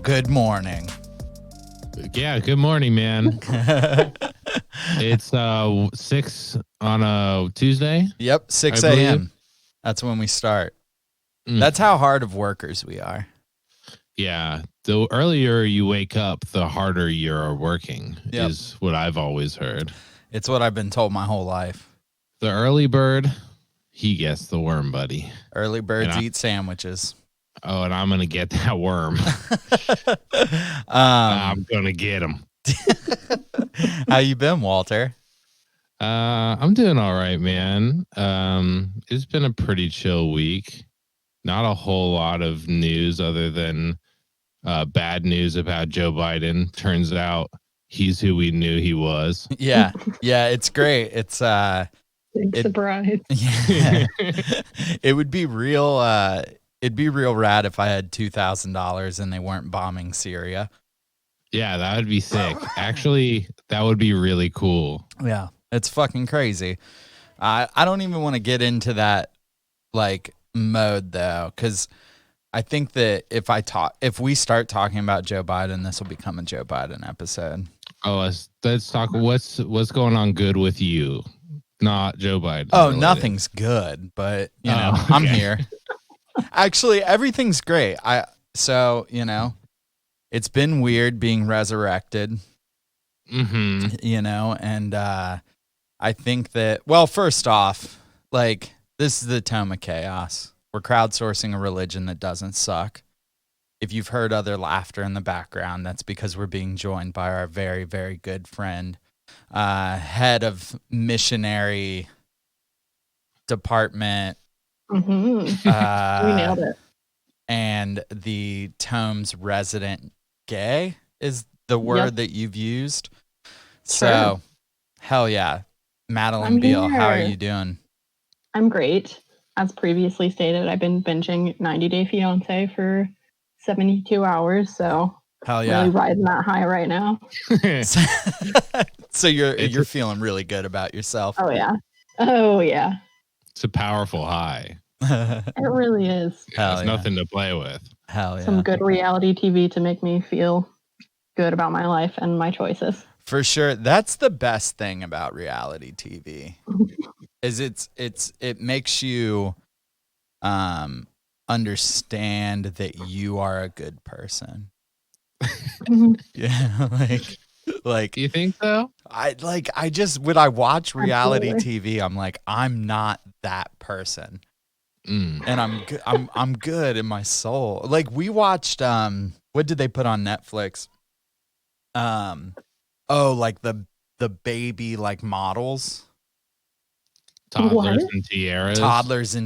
good morning. Yeah, good morning, man. It's 6 on a Tuesday. Yep, 6 a.m. That's when we start. That's how hard of workers we are. Yeah, the earlier you wake up, the harder you're working, is what I've always heard. It's what I've been told my whole life. The early bird, he gets the worm, buddy. Early birds eat sandwiches. Oh, and I'm going to get that worm. I'm going to get him. How you been, Walter? I'm doing all right, man. It's been a pretty chill week. Not a whole lot of news other than bad news about Joe Biden. Turns out he's who we knew he was. Yeah, it's great. It's big surprise. Yeah. It would be real. It'd be real rad if I had $2,000 and they weren't bombing Syria. Yeah, that would be sick. Actually, that would be really cool. Yeah, it's fucking crazy. I don't even want to get into that like mode though, because I think that if we start talking about Joe Biden, this will become a Joe Biden episode. Oh, let's talk. What's going on good with you? Not Joe Biden. Oh, related. Nothing's good, but okay. I'm here. Actually, everything's great. It's been weird being resurrected. Mm-hmm. And I think that, well, first off, like, this is the tome of chaos. We're crowdsourcing a religion that doesn't suck. If you've heard other laughter in the background, that's because we're being joined by our very, very good friend, head of missionary department. Mm-hmm. We nailed it. And the tome's resident gay is the word that you've used. So, hell yeah. Madeline Beal, how are you doing? I'm great. As previously stated, I've been binging 90 Day Fiance for 72 hours, so hell yeah. Really riding that high right now. So you're feeling really good about yourself. Oh yeah. It's a powerful high. It really is. There's nothing to play with. Hell yeah. Some good reality TV to make me feel good about my life and my choices. For sure. That's the best thing about reality TV. Is it makes you understand that you are a good person. Yeah, like you think so? I just when I watch reality TV, I'm like, I'm not that person. And I'm good in my soul. Like we watched what did they put on Netflix? Like the baby like models. Toddlers and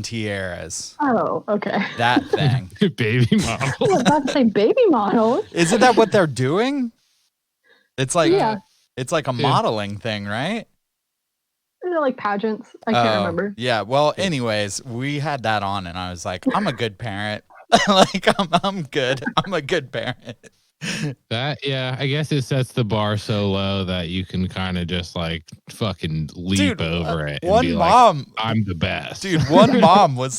tiaras. Oh, okay. That thing. Baby models. I was about to say baby models. Isn't that what they're doing? It's like it's like a modeling thing, right? They're like pageants. I can't remember. Yeah. Well, anyways, we had that on, and I was like, I'm a good parent. Like I'm good. I'm a good parent. I guess it sets the bar so low that you can kind of just like fucking leap over it. And one mom, like, I'm the best. Dude, one mom was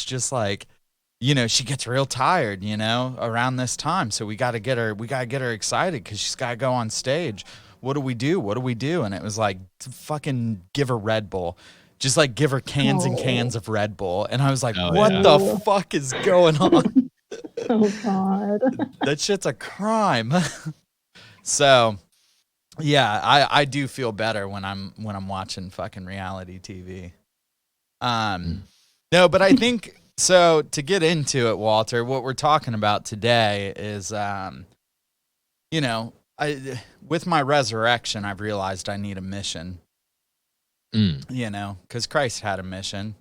just like, she gets real tired, around this time. So we got to get her excited because she's got to go on stage. What do we do? And it was like, fucking give her Red Bull. Just like give her cans and cans of Red Bull. And I was like, what the fuck is going on? Oh God. That shit's a crime. So yeah, I do feel better when I'm watching fucking reality TV. No, but I think so to get into it, Walter, what we're talking about today is with my resurrection, I've realized I need a mission. Because Christ had a mission.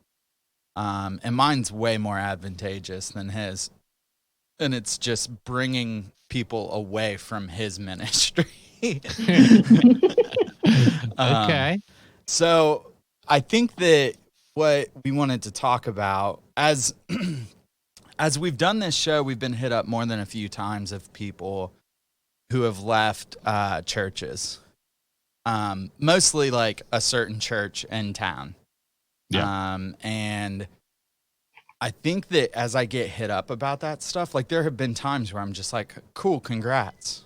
And mine's way more advantageous than his. And it's just bringing people away from his ministry. Okay. So I think that what we wanted to talk about, as we've done this show, we've been hit up more than a few times of people who have left churches. Mostly like a certain church in town. Yeah. And I think that as I get hit up about that stuff, like there have been times where I'm just like, cool, congrats.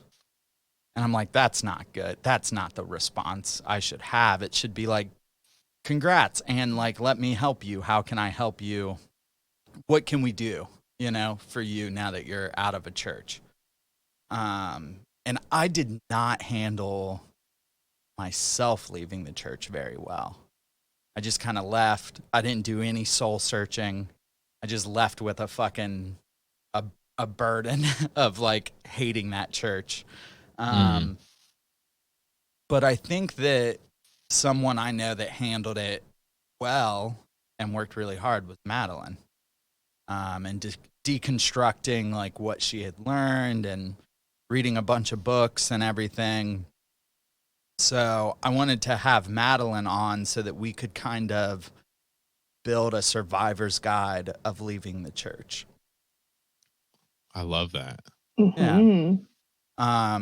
And I'm like, that's not good. That's not the response I should have. It should be like, congrats. And like, let me help you. How can I help you? What can we do, for you now that you're out of a church? And I did not handle myself leaving the church very well. I just kind of left. I didn't do any soul searching. I just left with a burden of like hating that church. But I think that someone I know that handled it well and worked really hard was Madeline. And deconstructing like what she had learned and reading a bunch of books and everything. So I wanted to have Madeline on so that we could kind of build a survivor's guide of leaving the church. I love that. Mm-hmm. Yeah.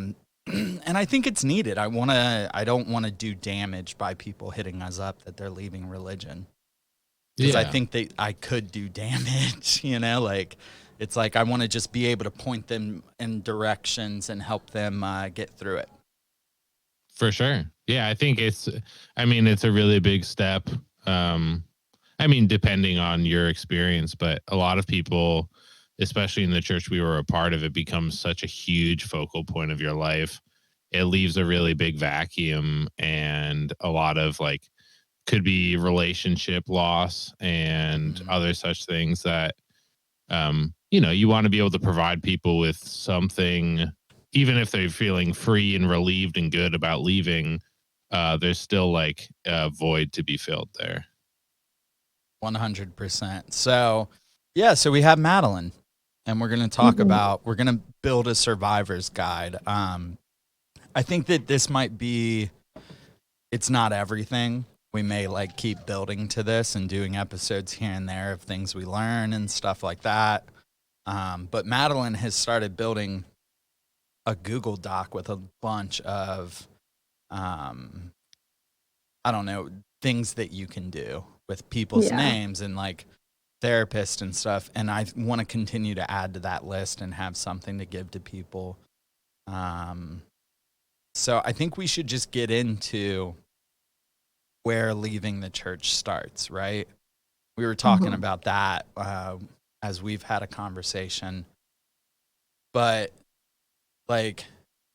And I think it's needed. I don't want to do damage by people hitting us up that they're leaving religion. Because I think that I could do damage, like it's like I want to just be able to point them in directions and help them get through it. For sure. Yeah, I think it's a really big step. Depending on your experience, but a lot of people, especially in the church we were a part of, it becomes such a huge focal point of your life. It leaves a really big vacuum and a lot of like could be relationship loss and other such things that, you want to be able to provide people with something, even if they're feeling free and relieved and good about leaving, there's still like a void to be filled there. 100%. So we have Madeline and we're going to talk about, we're going to build a survivor's guide. I think that this might be, it's not everything. We may like keep building to this and doing episodes here and there of things we learn and stuff like that. But Madeline has started building a Google Doc with a bunch of, things that you can do with people's names and like therapists and stuff. And I want to continue to add to that list and have something to give to people. So I think we should just get into where leaving the church starts, right? We were talking about that as we've had a conversation. But like,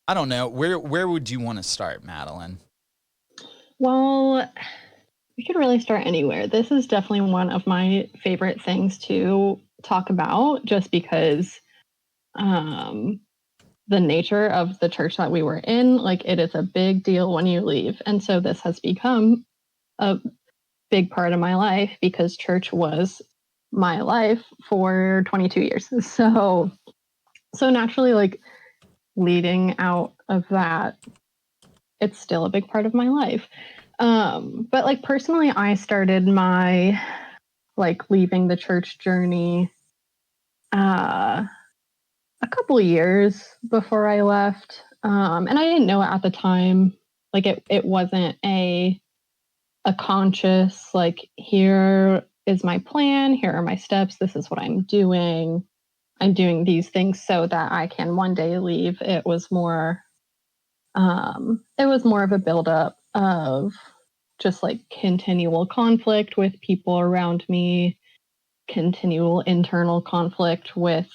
I don't know, where would you want to start, Madeline? Well, we could really start anywhere. This is definitely one of my favorite things to talk about just because the nature of the church that we were in, like it is a big deal when you leave. And so this has become a big part of my life because church was my life for 22 years. So naturally, like leading out of that, it's still a big part of my life. But like personally, I started my like leaving the church journey a couple of years before I left. And I didn't know it at the time. Like it wasn't a conscious, like, here is my plan, here are my steps, this is what I'm doing. I'm doing these things so that I can one day leave. It was more of a buildup of just like continual conflict with people around me, continual internal conflict with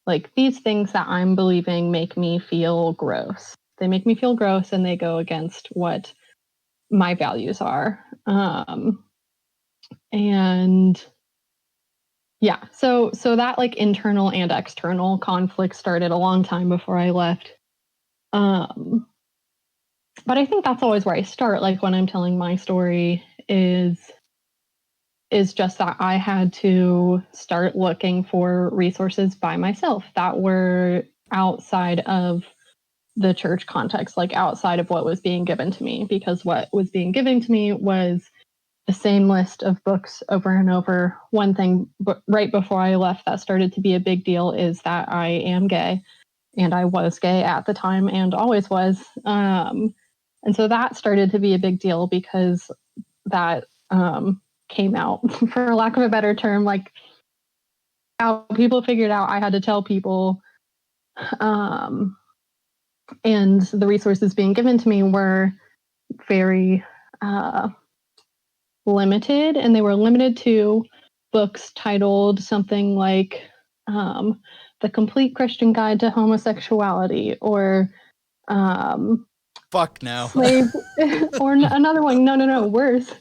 like these things that I'm believing make me feel gross. They make me feel gross and they go against what my values are. And yeah, so that like internal and external conflict started a long time before I left. But I think that's always where I start, like when I'm telling my story, is just that I had to start looking for resources by myself that were outside of the church context, like outside of what was being given to me, because what was being given to me was the same list of books over and over. One thing right before I left that started to be a big deal is that I am gay, and I was gay at the time and always was. And so that started to be a big deal because that came out, for lack of a better term, like how people figured out I had to tell people. And the resources being given to me were very limited, and they were limited to books titled something like The Complete Christian Guide to Homosexuality, or Fuck no. Slave, or another one. No, worse.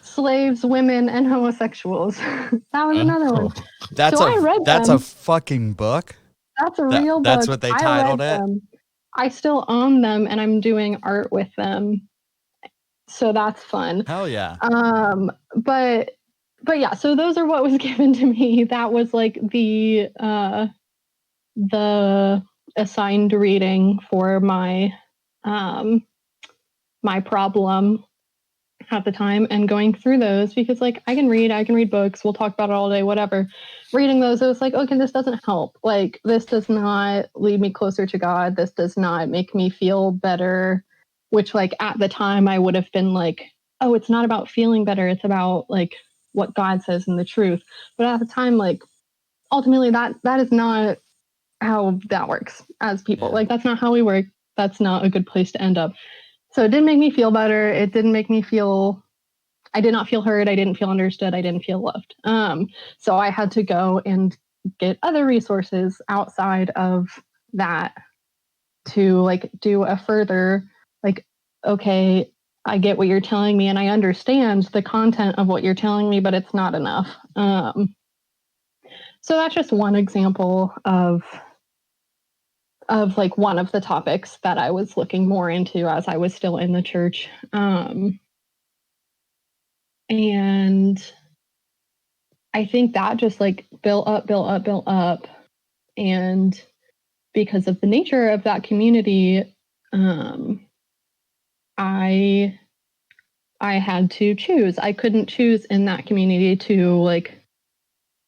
Slaves, Women, and Homosexuals. That was another one. That's so I read that's them. a fucking book. That's a real book. That's what they titled I read it. them. I still own them, and I'm doing art with them. So that's fun. Hell yeah. But yeah, so those are what was given to me. That was like the assigned reading for my my problem at the time, and going through those, because like I can read books, we'll talk about it all day, whatever. Reading those, it was like, okay, this doesn't help. Like, this does not lead me closer to God. This does not make me feel better, which like at the time I would have been like, oh, it's not about feeling better, it's about like what God says in the truth. But at the time, like, ultimately that is not how that works as people. Like, that's not how we work. That's not a good place to end up. So it didn't make me feel better. It didn't make me feel, I did not feel heard. I didn't feel understood. I didn't feel loved. So I had to go and get other resources outside of that to like do a further, like, okay, I get what you're telling me and I understand the content of what you're telling me, but it's not enough. So that's just one example of like one of the topics that I was looking more into as I was still in the church. And I think that just like built up. And because of the nature of that community, I had to choose. I couldn't choose in that community to like,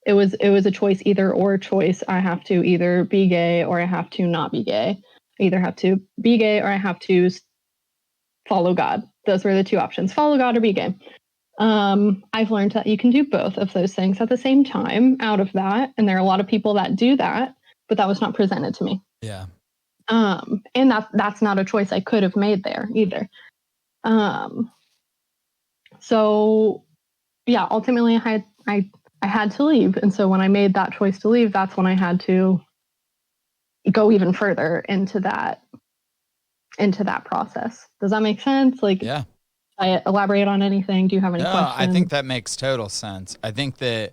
it was a choice, either or choice. I have to either be gay or I have to not be gay. I either have to be gay or I have to follow God. Those were the two options: follow God or be gay. I've learned that you can do both of those things at the same time out of that. And there are a lot of people that do that, but that was not presented to me. Yeah. And that's not a choice I could have made there either. So yeah, ultimately I had to leave. And so when I made that choice to leave, that's when I had to go even further into that process. Does that make sense? Like, yeah. I elaborate on anything? Do you have any questions? I think that makes total sense. I think that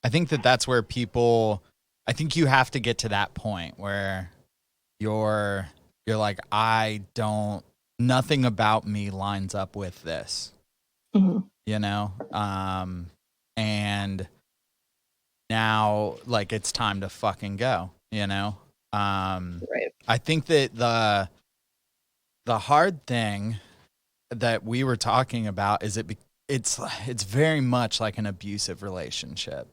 that's where people, I think you have to get to that point where you're like, nothing about me lines up with this, you know? And now like it's time to fucking go, you know? Right. I think that the hard thing that we were talking about is it's very much like an abusive relationship.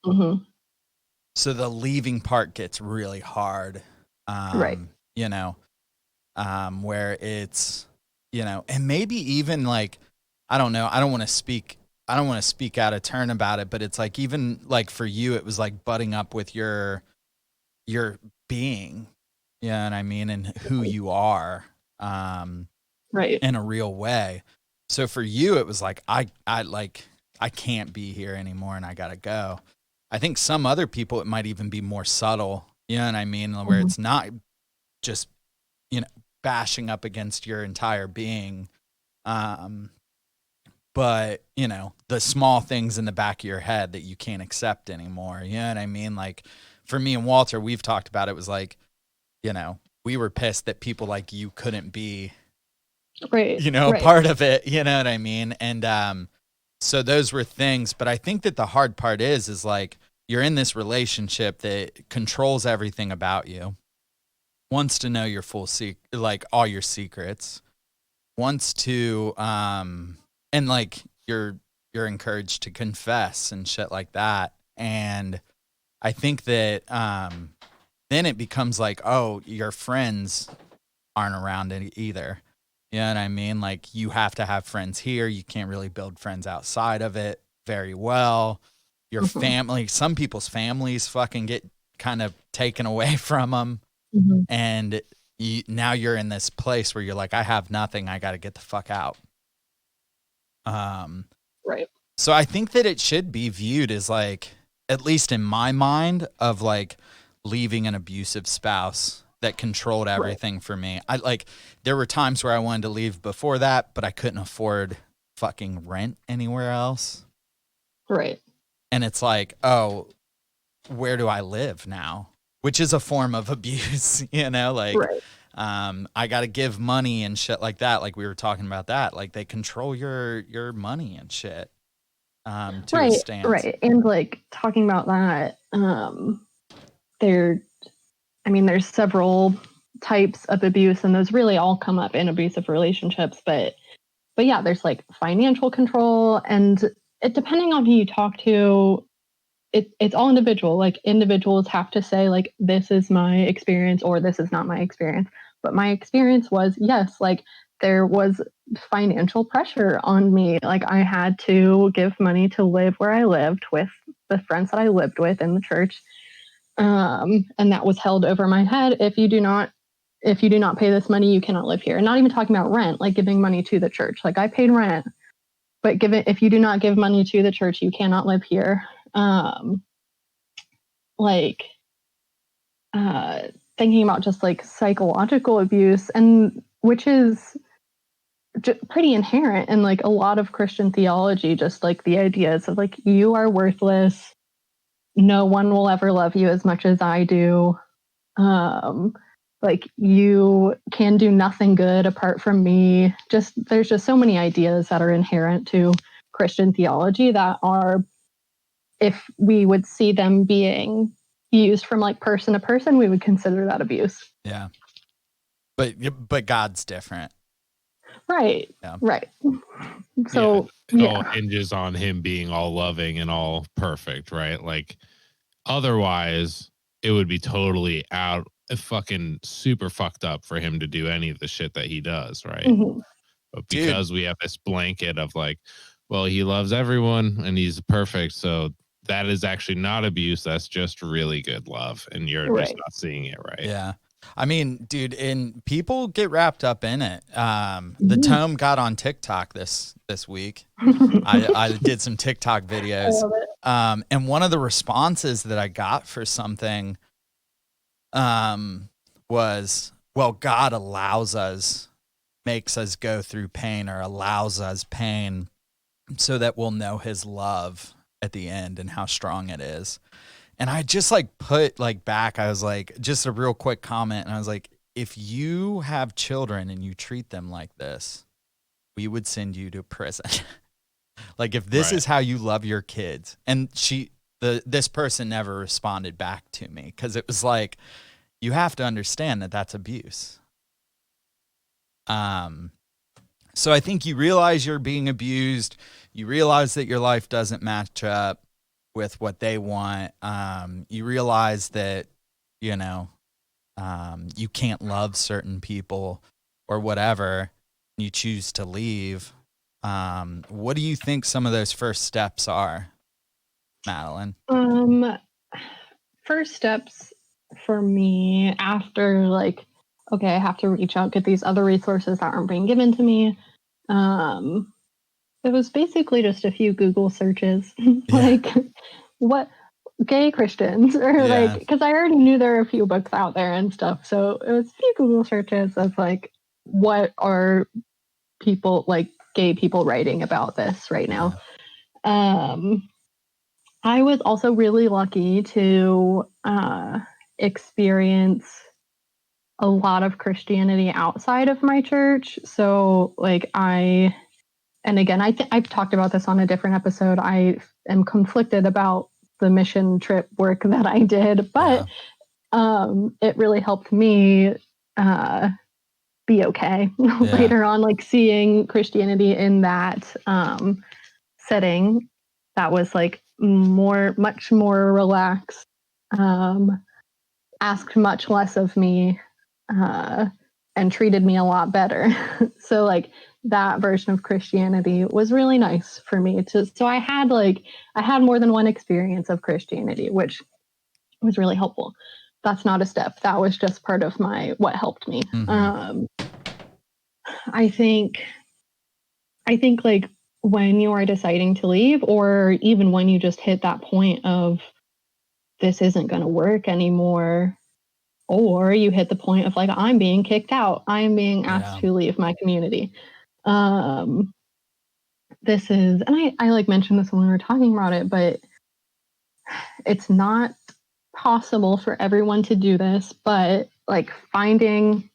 So the leaving part gets really hard. Right. You know, where it's, you know, and maybe even like, I don't know, I don't want to speak out of turn about it, but it's like, even like for you, it was like butting up with your being, you know what I mean? And who you are, right. in a real way. So for you, it was like, I can't be here anymore and I gotta go. I think some other people, it might even be more subtle, you know what I mean? Where it's not just, you know, bashing up against your entire being. But, you know, the small things in the back of your head that you can't accept anymore. You know what I mean? Like for me and Walter, we've talked about it, was like, you know, we were pissed that people like you couldn't be, right, you know, right. part of it, you know what I mean? And so those were things, but I think that the hard part is like, you're in this relationship that controls everything about you, wants to know your full like all your secrets, wants to and like you're encouraged to confess and shit like that. And I think that then it becomes like, oh, your friends aren't around either. You know what I mean? Like, you have to have friends here. You can't really build friends outside of it very well. your family, some people's families fucking get kind of taken away from them. And now you're in this place where you're like, I have nothing. I got to get the fuck out. Right. So I think that it should be viewed as like, at least in my mind, of like leaving an abusive spouse that controlled everything for me. There were times where I wanted to leave before that, but I couldn't afford fucking rent anywhere else. Right. And it's like, oh, where do I live now? Which is a form of abuse, you know, like, I got to give money and shit like that. Like we were talking about that, like they control your money and shit. To a stance. Right. And like talking about that, there's several types of abuse, and those really all come up in abusive relationships. But yeah, there's like financial control, and it, depending on who you talk to, it's all individual. Like individuals have to say like, this is my experience or this is not my experience. But my experience was, yes, like there was financial pressure on me. Like I had to give money to live where I lived with the friends that I lived with in the church. And that was held over my head. If you do not pay this money, you cannot live here. And not even talking about rent, like giving money to the church. Like I paid rent, but if you do not give money to the church, you cannot live here. Thinking about just like psychological abuse, and which is pretty inherent in like a lot of Christian theology, just like the ideas of like, you are worthless. No one will ever love you as much as I do. Like you can do nothing good apart from me. There's just so many ideas that are inherent to Christian theology that are, if we would see them being used from like person to person, we would consider that abuse. Yeah. But God's different. Right. Yeah. Right. So it all hinges on him being all loving and all perfect, right? Like otherwise it would be totally out, fucking super fucked up for him to do any of the shit that he does, right? But because we have this blanket of like, well, he loves everyone and he's perfect, so that is actually not abuse. That's just really good love. And you're just not seeing it, right? Yeah. I mean, dude, and people get wrapped up in it. The Tome got on TikTok this week. I did some TikTok videos. I love it. And one of the responses that I got for something was, well, God makes us go through pain, or allows us pain so that we'll know his love at the end and how strong it is. And I just like put like back, I was like, just a real quick comment. And I was like, if you have children and you treat them like this, we would send you to prison. Like if this is how you love your kids. And this person never responded back to me, because it was like, you have to understand that that's abuse. So I think you realize you're being abused. You realize that your life doesn't match up with what they want. You realize that, you know, you can't love certain people or whatever. You choose to leave. What do you think some of those first steps are, Madeline? First steps for me after like, okay, I have to reach out, get these other resources that aren't being given to me. It was basically just a few Google searches, like what gay Christians, or like, because I already knew there were a few books out there and stuff. So it was a few Google searches of like, what are people, like gay people, writing about this right now. I was also really lucky to experience a lot of Christianity outside of my church. So like and again, I've talked about this on a different episode. I am conflicted about the mission trip work that I did, but it really helped me be okay later on, like seeing Christianity in that setting that was like much more relaxed, asked much less of me, and treated me a lot better. So like that version of Christianity was really nice for me to, so I had more than one experience of Christianity, which was really helpful. That's not a step. That was just part of what helped me. I think like when you are deciding to leave, or even when you just hit that point of this isn't going to work anymore, or you hit the point of like, I'm being kicked out, I'm being asked to leave my community. This is, and I like mentioned this when we were talking about it, but it's not possible for everyone to do this, but like finding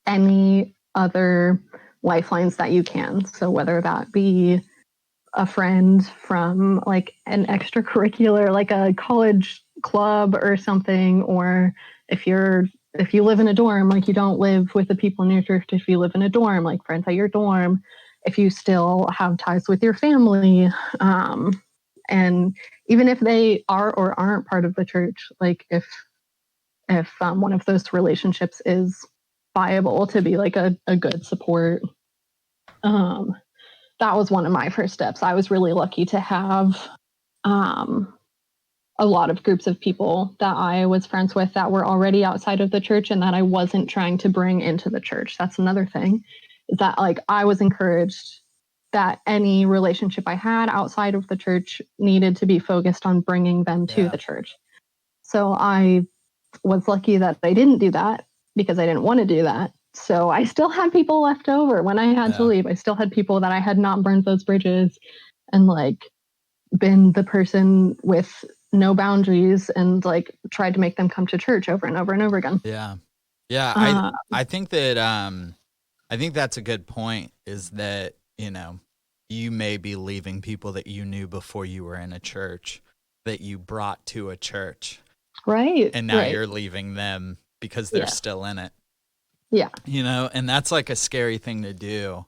any other lifelines that you can. So whether that be a friend from like an extracurricular, like a college club or something, or if you live in a dorm, like you don't live with the people in your church. If you live in a dorm, like friends at your dorm, if you still have ties with your family, and even if they are or aren't part of the church, like if one of those relationships is viable to be like a good support. That was one of my first steps. I was really lucky to have a lot of groups of people that I was friends with that were already outside of the church and that I wasn't trying to bring into the church. That's another thing, is that like I was encouraged that any relationship I had outside of the church needed to be focused on bringing them to the church. So I was lucky that they didn't do that, because I didn't want to do that. So I still had people left over when I had to leave. I still had people that I had not burned those bridges and like been the person with no boundaries and like tried to make them come to church over and over and over again. Yeah. I think that I think that's a good point, is that, you know, you may be leaving people that you knew before you were in a church, that you brought to a church. Right. And now you're leaving them because they're still in it. Yeah. You know, and that's like a scary thing to do.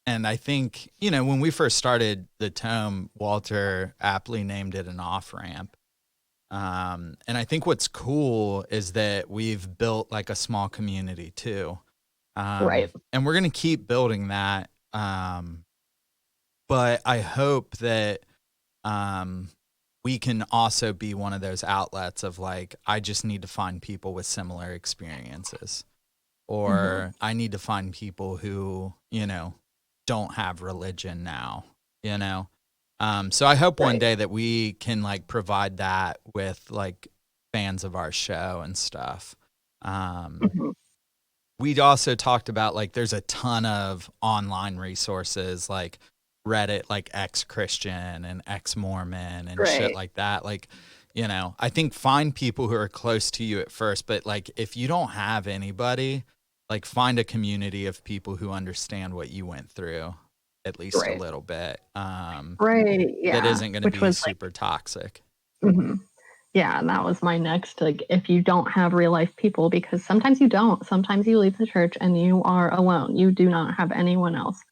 And I think, you know, when we first started the tome, Walter aptly named it an off-ramp. And I think what's cool is that we've built like a small community too. And we're going to keep building that. But I hope that we can also be one of those outlets of like, I just need to find people with similar experiences, or I need to find people who, you know, don't have religion now, you know? So I hope one day that we can like provide that with like fans of our show and stuff. We'd also talked about like, there's a ton of online resources like Reddit, like ex-Christian and ex-Mormon and shit like that. Like, you know, I think find people who are close to you at first, but like if you don't have anybody, like find a community of people who understand what you went through at least a little bit. That isn't going to be super toxic. Yeah, and that was my next, like, if you don't have real life people, because sometimes you don't. Sometimes you leave the church and you are alone. You do not have anyone else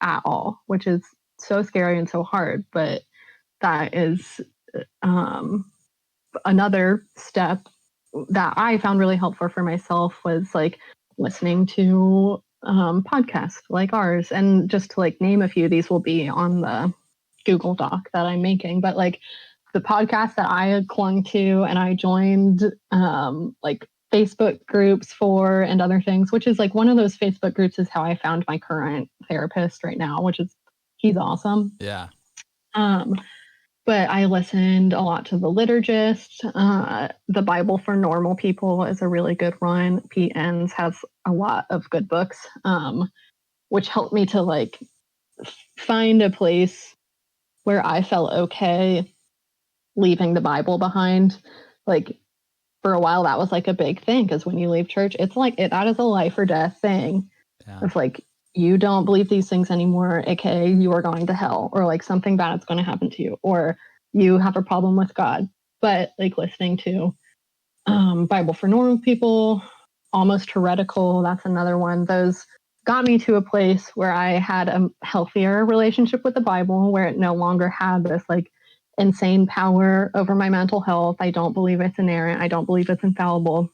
at all, which is so scary and so hard. But that is another step that I found really helpful for myself, was like listening to podcasts like ours. And just to like name a few, these will be on the Google Doc that I'm making, but like the podcast that I had clung to and I joined like Facebook groups for and other things, which is like one of those Facebook groups is how I found my current therapist right now, which is, he's awesome. Yeah. But I listened a lot to The Liturgist. The Bible for Normal People is a really good one. Pete Enns has a lot of good books, which helped me to like find a place where I felt okay leaving the Bible behind. Like for a while, that was like a big thing, because when you leave church, it's like that is a life or death thing. It's like, you don't believe these things anymore, aka you are going to hell, or like something bad is going to happen to you, or you have a problem with God. But like listening to Bible for Normal People, Almost Heretical, that's another one. Those got me to a place where I had a healthier relationship with the Bible, where it no longer had this like insane power over my mental health. I don't believe it's inerrant. I don't believe it's infallible.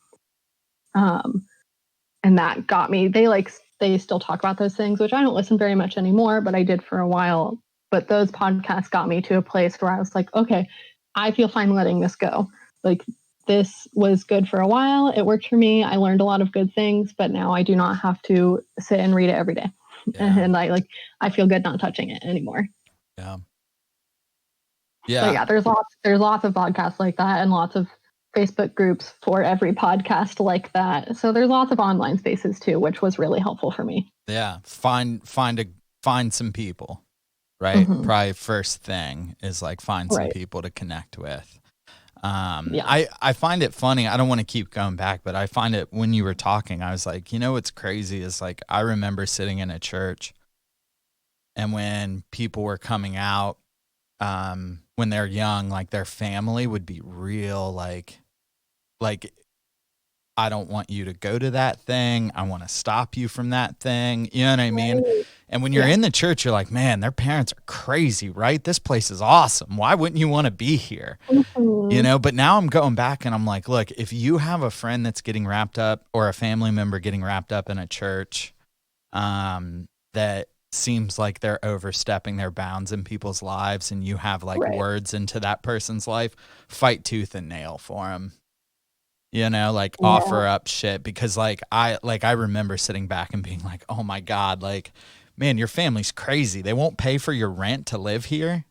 And that got me. They still talk about those things, which I don't listen very much anymore, but I did for a while. But those podcasts got me to a place where I was like, okay, I feel fine letting this go. Like, this was good for a while. It worked for me. I learned a lot of good things, but now I do not have to sit and read it every day. Yeah. And I feel good not touching it anymore. Yeah. So yeah, there's lots of podcasts like that, and lots of Facebook groups for every podcast like that. So there's lots of online spaces too, which was really helpful for me. Yeah. Find some people, right? Mm-hmm. Probably first thing is like find some people to connect with. I find it funny. I don't want to keep going back, but I find it when you were talking, I was like, what's crazy is like, I remember sitting in a church and when people were coming out, when they're young, like their family would be real, like, I don't want you to go to that thing. I want to stop you from that thing. You know what I mean? And when you're in the church, you're like, man, their parents are crazy, right? This place is awesome. Why wouldn't you want to be here? Mm-hmm. But now I'm going back and I'm like, look, if you have a friend that's getting wrapped up or a family member getting wrapped up in a church that seems like they're overstepping their bounds in people's lives and you have like words into that person's life, fight tooth and nail for them. Offer up shit, because I remember sitting back and being like, oh my God, like, man, your family's crazy. They won't pay for your rent to live here.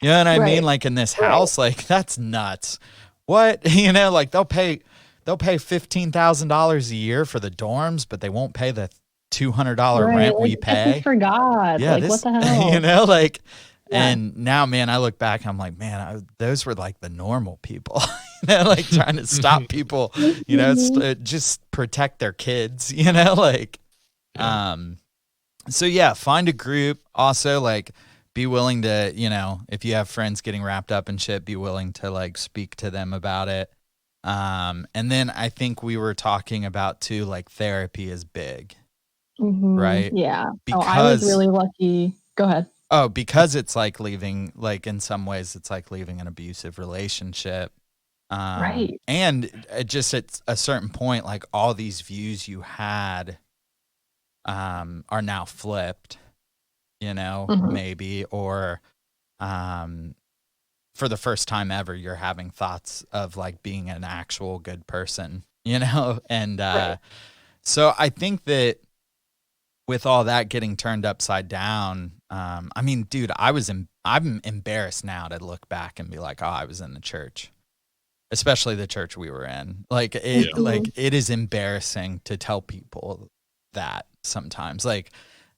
You know what I mean? Like in this house, like that's nuts. What? They'll pay $15,000 a year for the dorms, but they won't pay the $200 rent we pay. This is for God. Yeah, what the hell? And now, man, I look back and I'm like, man, those were like the normal people, like trying to stop people, just protect their kids, So yeah, find a group. Also, like, be willing to, if you have friends getting wrapped up in shit, be willing to like speak to them about it. And then I think we were talking about too, like therapy is big, right? Yeah. Because I was really lucky. Go ahead. Oh, because it's like leaving, like in some ways, it's like leaving an abusive relationship. And just at a certain point, like all these views you had are now flipped, maybe, or for the first time ever, you're having thoughts of like being an actual good person, and so I think that with all that getting turned upside down, I mean, dude, I'm embarrassed now to look back and be like, oh, I was in the church, especially the church we were in. Like it is embarrassing to tell people that sometimes. Like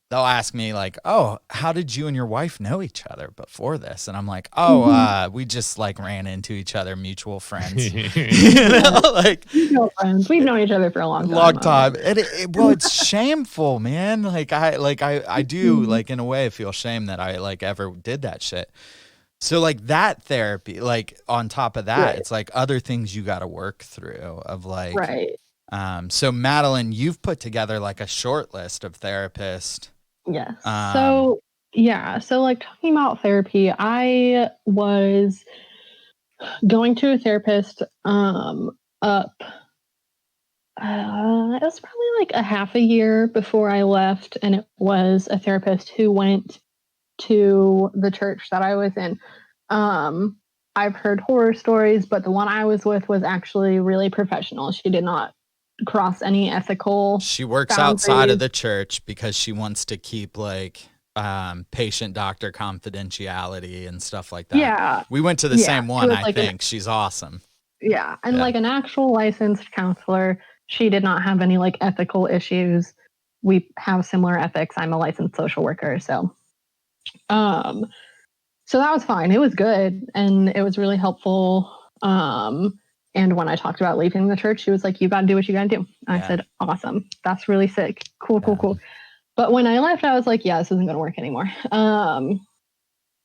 they'll ask me like, oh, how did you and your wife know each other before this? And I'm like, oh, we just like ran into each other, mutual friends. Friends. We've known each other for a long time. Well, it's shameful, man. Like I do like in a way I feel shame that I like ever did that shit. So like that therapy, like on top of that, it's like other things you got to work through of like, so Madeline, you've put together like a short list of therapists. Yes. So like talking about therapy, I was going to a therapist it was probably like a half a year before I left, and it was a therapist who went to the church that I was in. I've heard horror stories, but the one I was with was actually really professional. She did not cross any ethical She works boundaries. Outside of the church because she wants to keep like patient doctor confidentiality and stuff like that. Yeah. We went to the same one, I think. She's awesome. Yeah. And like an actual licensed counselor, she did not have any like ethical issues. We have similar ethics. I'm a licensed social worker. So that was fine. It was good. And it was really helpful. And when I talked about leaving the church, she was like, you got to do what you got to do. I said, awesome. That's really sick. Cool. But when I left, I was like, yeah, this isn't going to work anymore.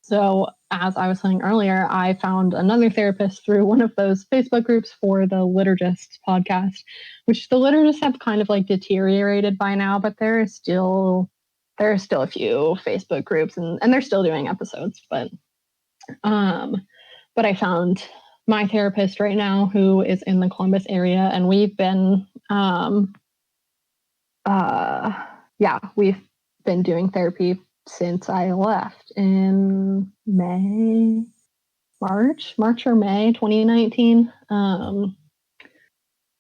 So as I was saying earlier, I found another therapist through one of those Facebook groups for the Liturgists podcast, which the Liturgists have kind of like deteriorated by now, but there are still a few Facebook groups and they're still doing episodes. But I found my therapist right now who is in the Columbus area, and we've been yeah, we've been doing therapy since I left in March or May 2019.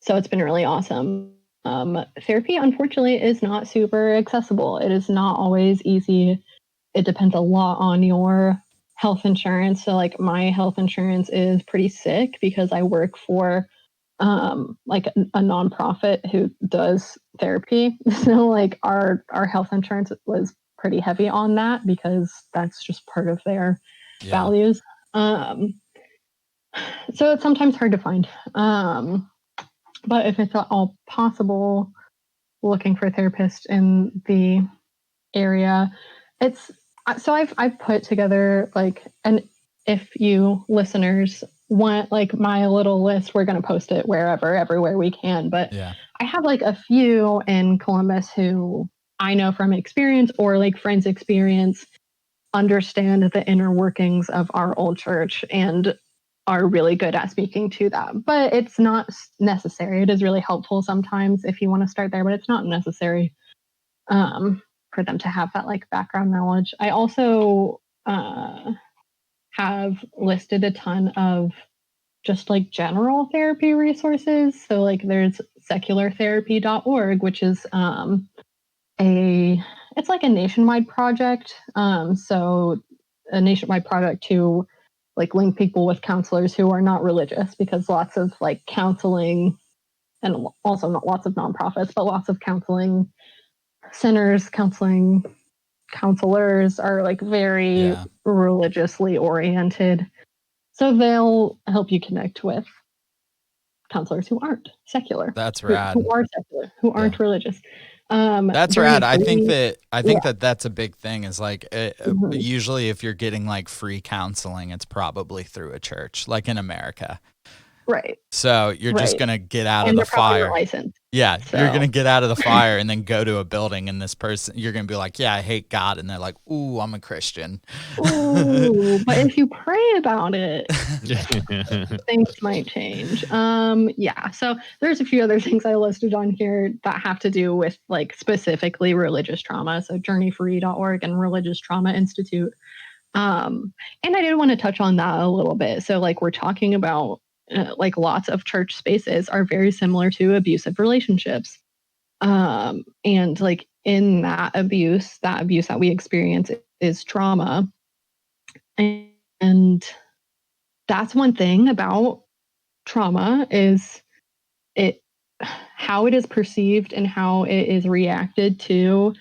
So it's been really awesome. Therapy, unfortunately, is not super accessible. It is not always easy. It depends a lot on your health insurance. So, like, my health insurance is pretty sick because I work for like a nonprofit who does therapy. So, like, our health insurance was pretty heavy on that because that's just part of their values. So it's sometimes hard to find. But if it's at all possible, looking for a therapist in the area, it's so I've put together like, and if you listeners want like my little list, we're going to post it everywhere we can. But I have like a few in Columbus who I know from experience or like friends' experience understand the inner workings of our old church and are really good at speaking to that. But it's not necessary. It is really helpful sometimes if you want to start there, but it's not necessary for them to have that like background knowledge. I also have listed a ton of just like general therapy resources. So like there's seculartherapy.org, which is it's like a nationwide project. So a nationwide project to like link people with counselors who are not religious, because lots of like counseling and also not lots of nonprofits, but lots of counseling centers, counselors are like very religiously oriented. So they'll help you connect with counselors who aren't secular. That's rad. Who are secular, who aren't religious. That's rad. I think that that's a big thing is like usually if you're getting like free counseling, it's probably through a church, like in America. Right. So you're just going to get out of the fire. Yeah. So. You're going to get out of the fire and then go to a building and this person, you're going to be like, yeah, I hate God. And they're like, ooh, I'm a Christian. Ooh, but if you pray about it, things might change. Yeah. So there's a few other things I listed on here that have to do with like specifically religious trauma. So journeyfree.org and Religious Trauma Institute. And I did want to touch on that a little bit. So like we're talking about like lots of church spaces are very similar to abusive relationships. And like in that abuse that we experience is trauma. And that's one thing about trauma is how it is perceived and how it is reacted to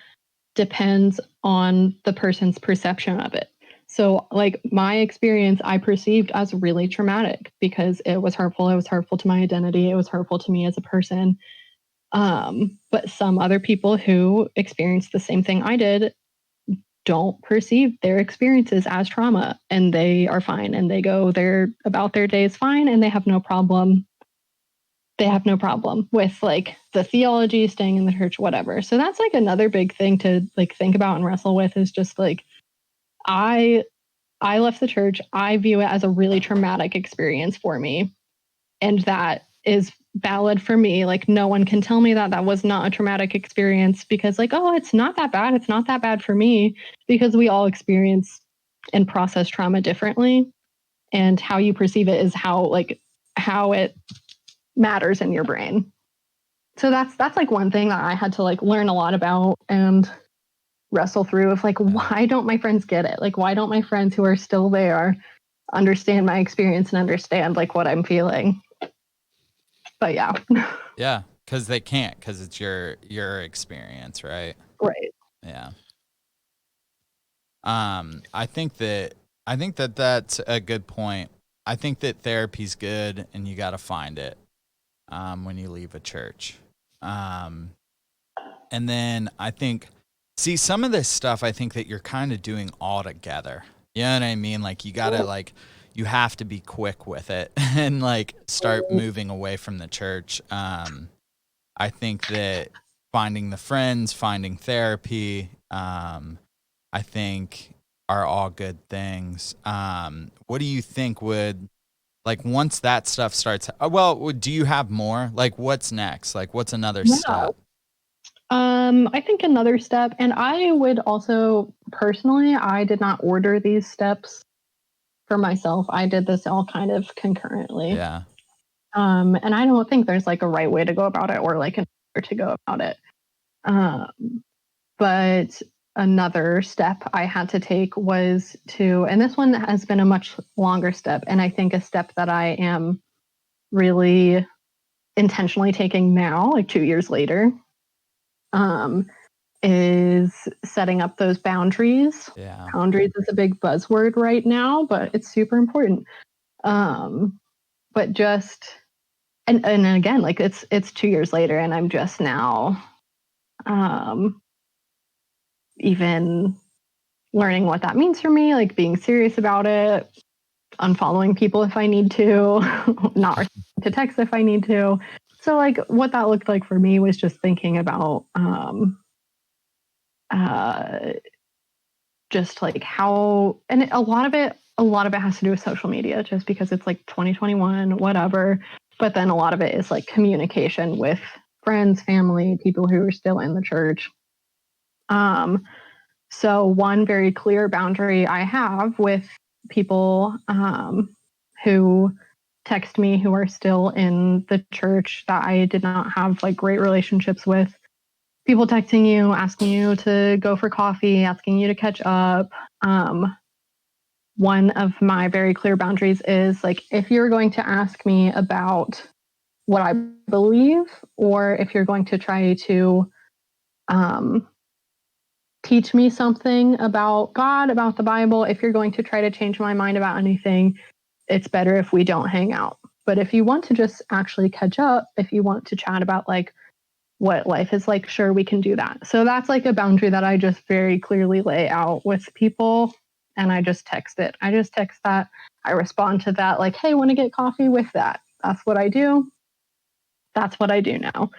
depends on the person's perception of it. So like my experience, I perceived as really traumatic because it was hurtful. It was hurtful to my identity. It was hurtful to me as a person. But some other people who experienced the same thing I did don't perceive their experiences as trauma, and they are fine and they go about their days fine, and they have no problem. They have no problem with like the theology, staying in the church, whatever. So that's like another big thing to like think about and wrestle with is just like, I left the church. I view it as a really traumatic experience for me. And that is valid for me. Like no one can tell me that that was not a traumatic experience because like, oh, it's not that bad. It's not that bad for me, because we all experience and process trauma differently. And how you perceive it is how it matters in your brain. So that's like one thing that I had to like learn a lot about and wrestle through of like, why don't my friends get it? Like, why don't my friends who are still there understand my experience and understand like what I'm feeling? But yeah. Yeah, because they can't, because it's your experience, right? Right. Yeah. I think that that's a good point. I think that therapy's good, and you got to find it when you leave a church. And then I think, see, some of this stuff I think that you're kind of doing all together. You know what I mean? Like you got to like, you have to be quick with it and like start moving away from the church. I think that finding the friends, finding therapy, I think are all good things. What do you think would, like, once that stuff starts, well, do you have more? Like, what's next? Like, what's another step? I think another step, and I would also personally, I did not order these steps for myself. I did this all kind of concurrently. Yeah. And I don't think there's like a right way to go about it or like an order to go about it. But another step I had to take was to, and this one has been a much longer step, and I think a step that I am really intentionally taking now, like 2 years later, is setting up those boundaries. Yeah. Boundaries is a big buzzword right now, but it's super important. But just and again, like it's 2 years later, and I'm just now even learning what that means for me, like being serious about it, unfollowing people if I need to, not responding to text if I need to. So like what that looked like for me was just thinking about just like how, and a lot of it has to do with social media, just because it's like 2021, whatever. But then a lot of it is like communication with friends, family, people who are still in the church. So one very clear boundary I have with people who text me who are still in the church that I did not have like great relationships with. People texting you, asking you to go for coffee, asking you to catch up. One of my very clear boundaries is like, if you're going to ask me about what I believe, or if you're going to try to teach me something about God, about the Bible, if you're going to try to change my mind about anything, it's better if we don't hang out. But if you want to just actually catch up, if you want to chat about like what life is like, sure, we can do that. So that's like a boundary that I just very clearly lay out with people, and I just text it. I just text that. I respond to that like, hey, want to get coffee with that? That's what I do. That's what I do now.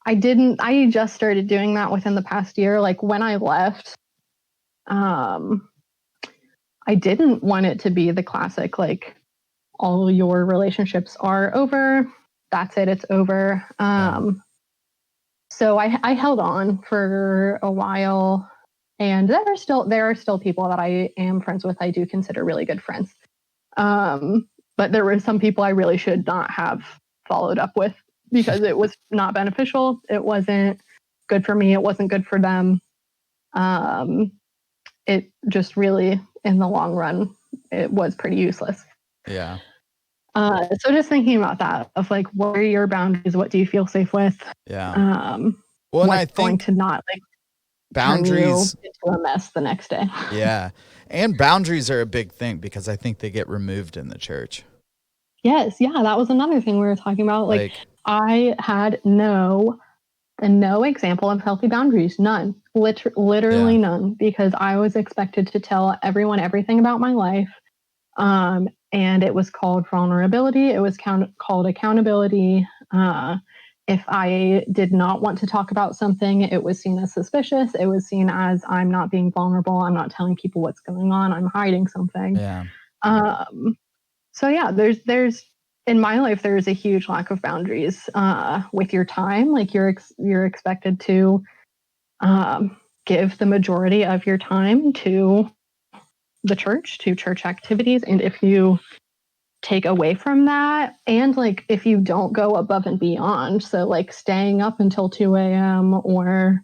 I just started doing that within the past year. Like when I left, I didn't want it to be the classic, like all your relationships are over. That's it. It's over. So I held on for a while, and there are still people that I am friends with. I do consider really good friends. But there were some people I really should not have followed up with, because it was not beneficial. It wasn't good for me. It wasn't good for them. It just really, in the long run, it was pretty useless. Yeah. So just thinking about that, of like, what are your boundaries? What do you feel safe with? Yeah. Well, and I think going to not like boundaries turn you into a mess the next day. Yeah. And boundaries are a big thing, because I think they get removed in the church. Yes, yeah, that was another thing we were talking about. Like I had no example of healthy boundaries, none, literally none, because I was expected to tell everyone everything about my life. And it was called vulnerability. It was called accountability. If I did not want to talk about something, it was seen as suspicious. It was seen as, I'm not being vulnerable. I'm not telling people what's going on. I'm hiding something. Yeah. So yeah, there's in my life, there is a huge lack of boundaries with your time. Like you're expected to give the majority of your time to the church, to church activities. And if you take away from that, and like if you don't go above and beyond, so like staying up until 2 a.m. or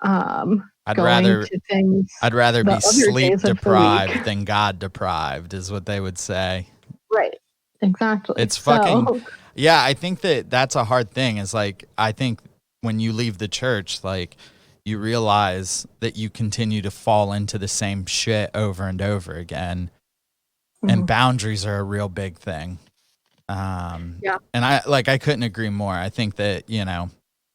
I'd going to things, I'd rather be sleep deprived week. than God deprived, is what they would say. Right. Exactly. It's fucking, yeah, I think that's a hard thing. Is like, I think when you leave the church, like you realize that you continue to fall into the same shit over and over again. Mm-hmm. And boundaries are a real big thing. Yeah. And I couldn't agree more. I think that, you know,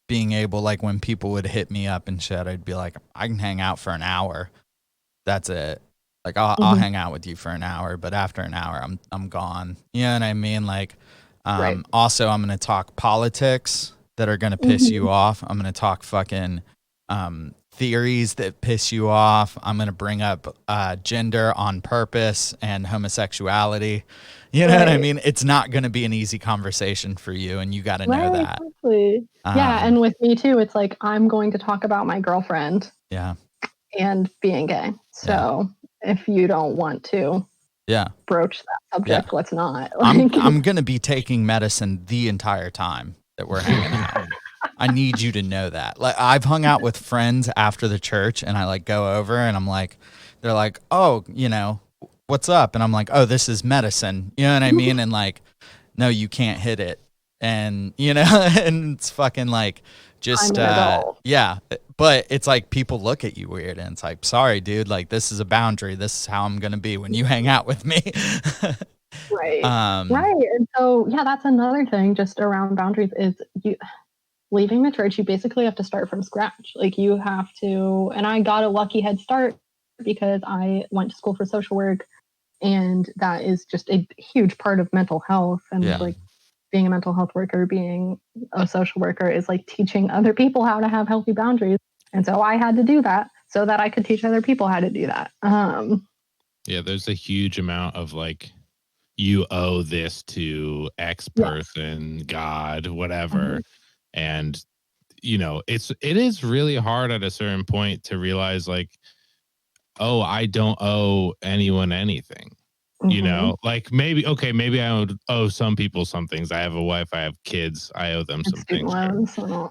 being able, like when people would hit me up and shit, I'd be like, I can hang out for an hour. That's it. Like I'll hang out with you for an hour, but after an hour, I'm gone. You know what I mean? Like, right. Also, I'm going to talk politics that are going to piss you off. I'm going to talk fucking theories that piss you off. I'm going to bring up gender on purpose and homosexuality. You know what I mean? It's not going to be an easy conversation for you, and you got to know that. Exactly. Yeah, and with me too, it's like I'm going to talk about my girlfriend. Yeah. And being gay. So if you don't want to broach that subject, let's not. I'm going to be taking medicine the entire time that we're hanging out. I need you to know that. Like, I've hung out with friends after the church, and I like go over and I'm like, they're like, oh, you know, what's up? And I'm like, oh, this is medicine. You know what I mean? And like, no, you can't hit it. And, you know, and it's fucking like, just, yeah. But it's like people look at you weird, and it's like, sorry, dude, like this is a boundary. This is how I'm going to be when you hang out with me. Right. And so, yeah, that's another thing just around boundaries is you leaving the church, you basically have to start from scratch. Like you have to, and I got a lucky head start because I went to school for social work, and that is just a huge part of mental health. And like being a mental health worker, being a social worker is like teaching other people how to have healthy boundaries. And so I had to do that so that I could teach other people how to do that. Yeah, there's a huge amount of like, you owe this to X person, God, whatever. And, you know, it is really hard at a certain point to realize like, oh, I don't owe anyone anything. You know, like maybe I owe some people some things. I have a wife, I have kids, I owe them some things.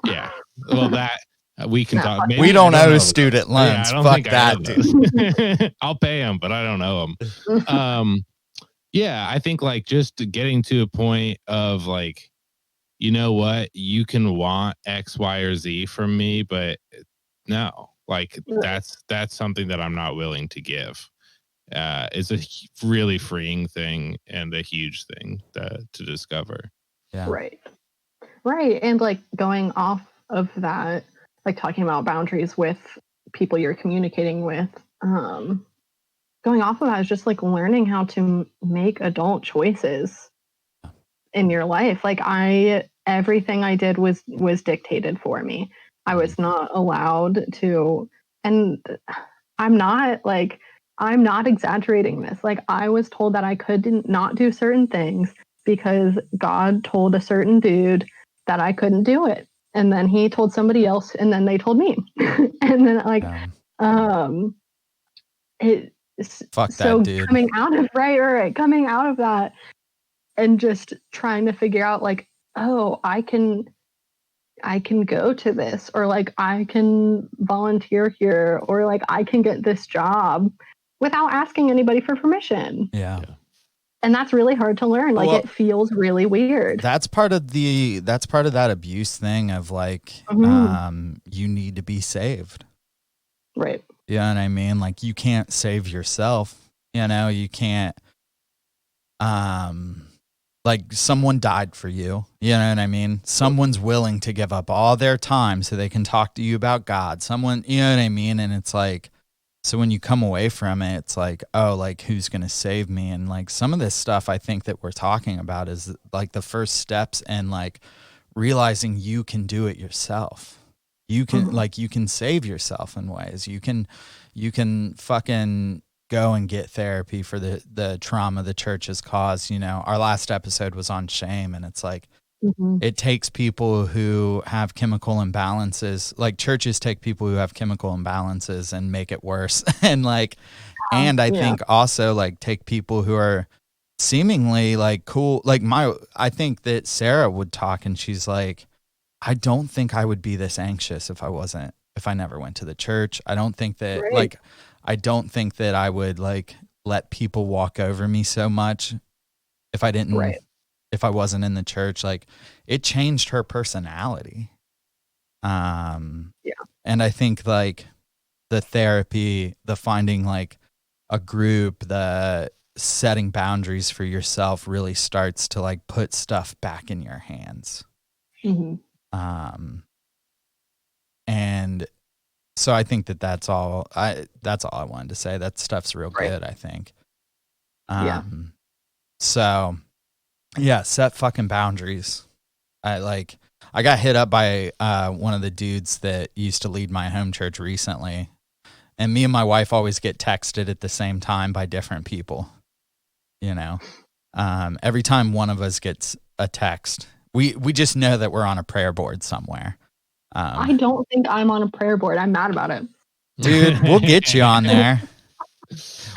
Yeah. Well, that we can talk. Maybe we don't owe student loans. Yeah, Fuck that, dude. I'll pay them, but I don't owe them. Yeah, I think like just getting to a point of like, you know what, you can want X, Y, or Z from me, but no, like that's something that I'm not willing to give. Is a really freeing thing and a huge thing to discover. Yeah. Right. And like going off of that, like talking about boundaries with people you're communicating with, going off of that is just like learning how to make adult choices in your life. Like everything I did was dictated for me. I was not allowed to, and I'm not exaggerating this. Like I was told that I could not do certain things because God told a certain dude that I couldn't do it. And then he told somebody else, and then they told me. And then like, fuck so that, dude. coming out of that and just trying to figure out like, oh, I can go to this, or like I can volunteer here, or like I can get this job without asking anybody for permission. Yeah. And that's really hard to learn. Like it feels really weird. That's part of that abuse thing of like, you need to be saved. Right. You know what I mean? Like you can't save yourself, you know, you can't, like someone died for you. You know what I mean? Someone's willing to give up all their time so they can talk to you about God. Someone, you know what I mean? And it's like, so when you come away from it, it's like, oh, like who's going to save me? And like some of this stuff I think that we're talking about is like the first steps and like realizing you can do it yourself. You can like, you can save yourself in ways. You can fucking go and get therapy for the trauma the church has caused. You know, our last episode was on shame, and it's like, it takes people who have chemical imbalances, like churches take people who have chemical imbalances and make it worse. And like, and I think also like take people who are seemingly like cool. Like I think that Sarah would talk and she's like, I don't think I would be this anxious if I never went to the church. I don't think that I don't think that I would like let people walk over me so much if I didn't, if I wasn't in the church. Like it changed her personality. And I think like the therapy, the finding like a group, the setting boundaries for yourself really starts to like put stuff back in your hands. And so I think that's all I wanted to say. That stuff's real good, I think. So yeah, set fucking boundaries. I got hit up by one of the dudes that used to lead my home church recently, and me and my wife always get texted at the same time by different people. You know, every time one of us gets a text, we just know that we're on a prayer board somewhere. I don't think I'm on a prayer board. I'm mad about it. Dude, we'll get you on there.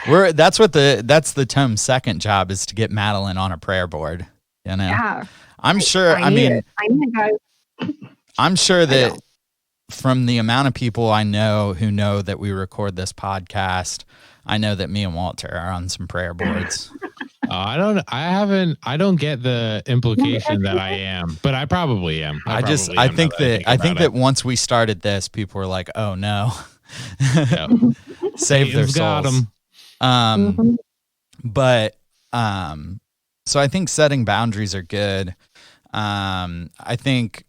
That's the Tom's second job, is to get Madeline on a prayer board. You know, Yeah, I'm sure. I need mean, it. I need it, guys. I'm sure that from the amount of people I know who know that we record this podcast, I know that me and Walter are on some prayer boards. I don't get the implication that I am, but I probably am. I think that once we started this, people were like, "Oh no, Yep. save their Got souls." But so I think setting boundaries are good. I think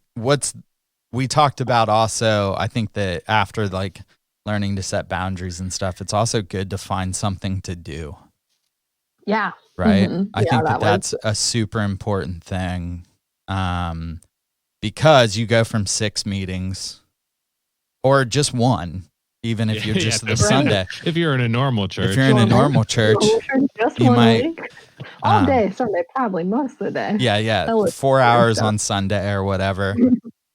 we talked about also, I think that after like learning to set boundaries and stuff, it's also good to find something to do. Yeah. Right. Mm-hmm. I think that's a super important thing. Because you go from 6 meetings or just one, even if you're just the Sunday. If you're in a normal church. If you're in a normal church, just you one might week. All day Sunday, probably most of the day. Yeah. 4 hours on Sunday or whatever.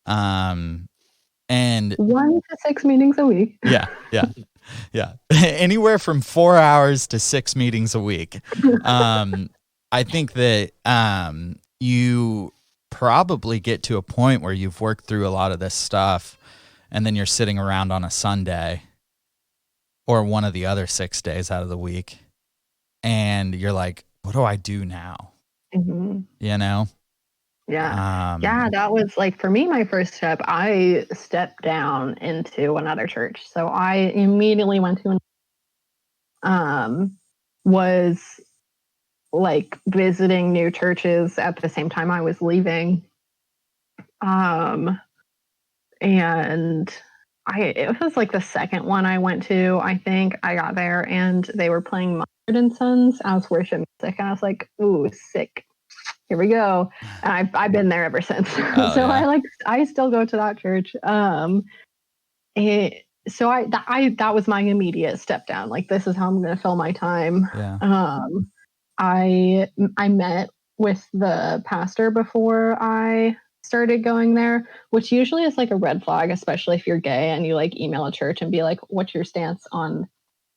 And 1 to 6 meetings a week. Yeah. Anywhere from 4 hours to 6 meetings a week. I think that you probably get to a point where you've worked through a lot of this stuff, and then you're sitting around on a Sunday or one of the other 6 days out of the week, and you're like, what do I do now? Mm-hmm. You know? Yeah. That was like, for me, my first step, I stepped down into another church. So I immediately went to was like visiting new churches at the same time I was leaving. And it was like the second one I went to. I think I got there and they were playing Mustard and Sons as worship music, and I was like, "Ooh, sick! Here we go!" And I've been there ever since. Oh, so yeah. I still go to that church. So that was my immediate step down. Like, this is how I'm going to fill my time. Yeah. I met with the pastor before I started going there, which usually is like a red flag, especially if you're gay and you like email a church and be like, "What's your stance on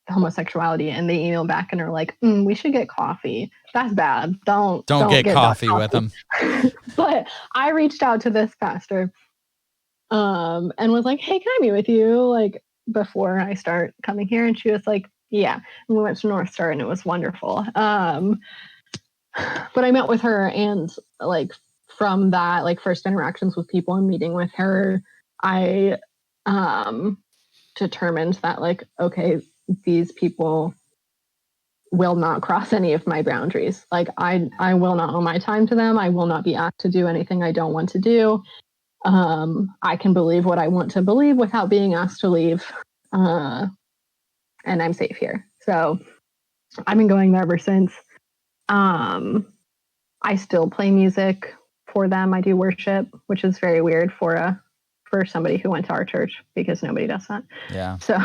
homosexuality?" And they email back and are like, "We should get coffee." That's bad. Don't get coffee with them. But I reached out to this pastor and was like, "Hey, can I meet with you like before I start coming here?" And she was like, "Yeah." And we went to North Star and it was wonderful. But I met with her, and like from that, like first interactions with people and meeting with her, I determined that like, okay, these people will not cross any of my boundaries. Like I will not owe my time to them. I will not be asked to do anything I don't want to do. I can believe what I want to believe without being asked to leave. And I'm safe here. So I've been going there ever since. I still play music for them. I do worship, which is very weird for somebody who went to our church, because nobody does that. Yeah. So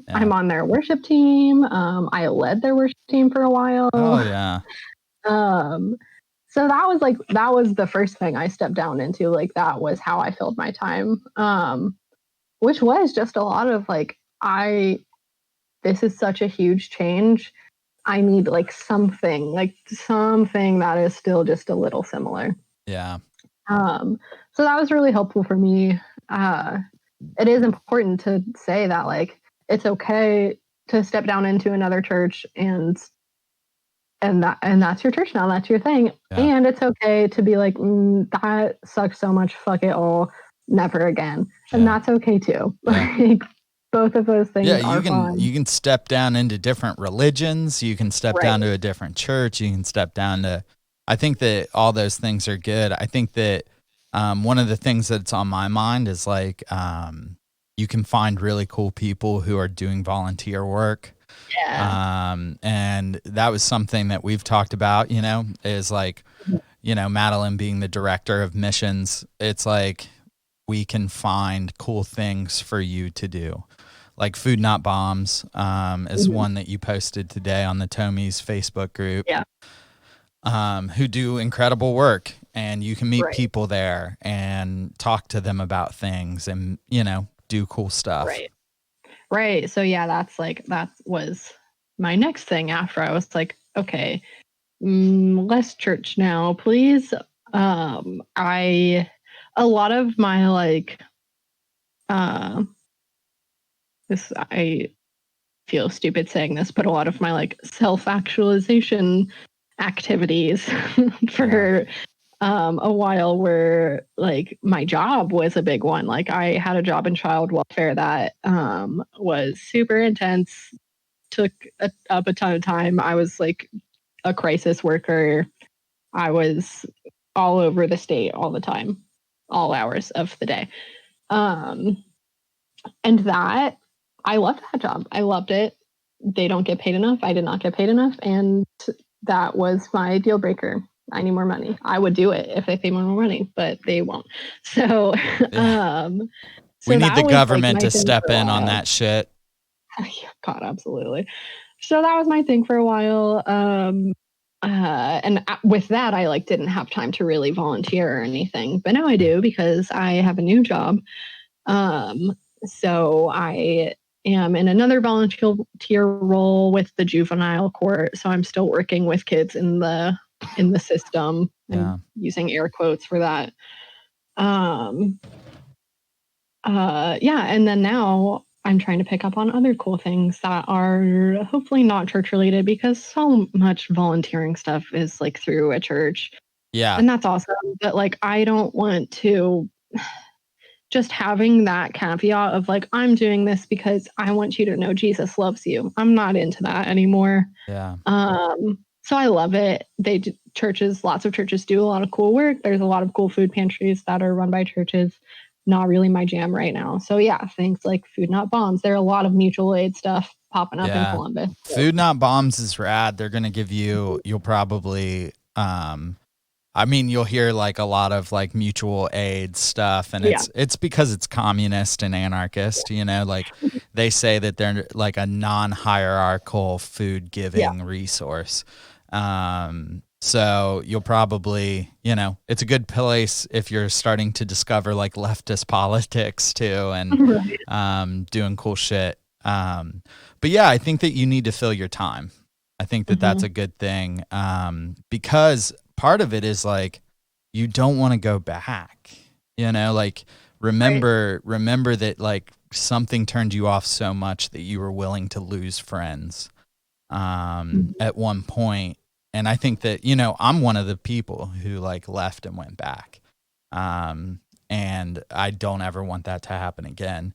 I'm on their worship team. I led their worship team for a while. Oh yeah. So that was the first thing I stepped down into. Like, that was how I filled my time. Which was just a lot of like, this is such a huge change. I need like something that is still just a little similar. Yeah. So that was really helpful for me. It is important to say that like, it's okay to step down into another church and that's your church now. That's your thing. Yeah. And it's okay to be like, that sucks so much. Fuck it all. Never again. And that's okay too. Yeah. Like, both of those things are fine. You can step down into different religions. You can step down to a different church. You can step down to, I think that all those things are good. I think that one of the things that's on my mind is like, you can find really cool people who are doing volunteer work. Yeah. And that was something that we've talked about, is like, Madeline being the director of missions, it's like we can find cool things for you to do. Like Food Not Bombs is one that you posted today on the Tomies Facebook group. Yeah. Who do incredible work, and you can meet Right. people there and talk to them about things and, do cool stuff. Right. So yeah, that was my next thing after I was like, okay, less church now, please. A lot of my I feel stupid saying this, but a lot of my self-actualization activities for a while were my job was a big one. Like I had a job in child welfare that was super intense, took up a ton of time. I was like a crisis worker. I was all over the state all the time, all hours of the day. And that I loved that job. I loved it. They don't get paid enough. I did not get paid enough. And that was my deal breaker. I need more money. I would do it if they paid more money, but they won't. So, we need the government to step in on that shit. God, absolutely. So that was my thing for a while. And with that, I didn't have time to really volunteer or anything, but now I do because I have a new job. So I am in another volunteer role with the juvenile court. So I'm still working with kids in the system and using air quotes for that. And then now I'm trying to pick up on other cool things that are hopefully not church related, because so much volunteering stuff is through a church. Yeah. And that's awesome. But I don't want to just having that caveat of I'm doing this because I want you to know Jesus loves you. I'm not into that anymore. Yeah. So I love it. Lots of churches do a lot of cool work. There's a lot of cool food pantries that are run by churches. Not really my jam right now. So yeah, things like Food Not Bombs. There are a lot of mutual aid stuff popping up in Columbus. So. Food Not Bombs is rad. They're gonna give you'll probably you'll hear a lot of mutual aid stuff, and it's because it's communist and anarchist, they say that they're a non-hierarchical food giving resource. So you'll probably, it's a good place if you're starting to discover leftist politics too, and doing cool shit. But yeah, I think that you need to fill your time. I think that that's a good thing, because part of it is you don't want to go back. Remember that something turned you off so much that you were willing to lose friends at one point. And I think that, I'm one of the people who left and went back. And I don't ever want that to happen again.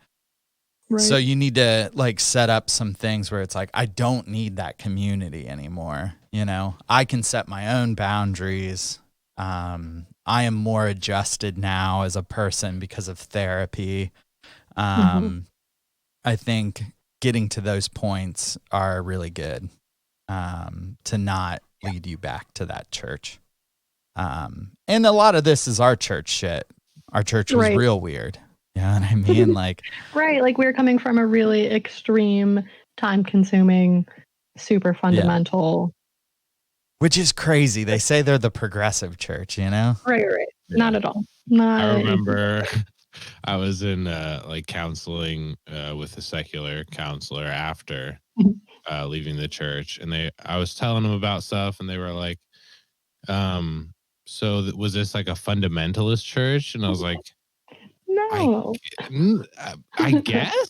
Right. So you need to set up some things where it's I don't need that community anymore. I can set my own boundaries. I am more adjusted now as a person because of therapy. I think getting to those points are really good, to not lead you back to that church. And a lot of this is our church shit. Our church was real weird. You know what I mean? Right. We're coming from a really extreme, time consuming, super fundamental. Which is crazy. They say they're the progressive church, Right. Yeah. Not at all. I remember I was in counseling with a secular counselor after leaving the church, and I was telling them about stuff, and they were like, so was this a fundamentalist church? And I was like, no, I guess.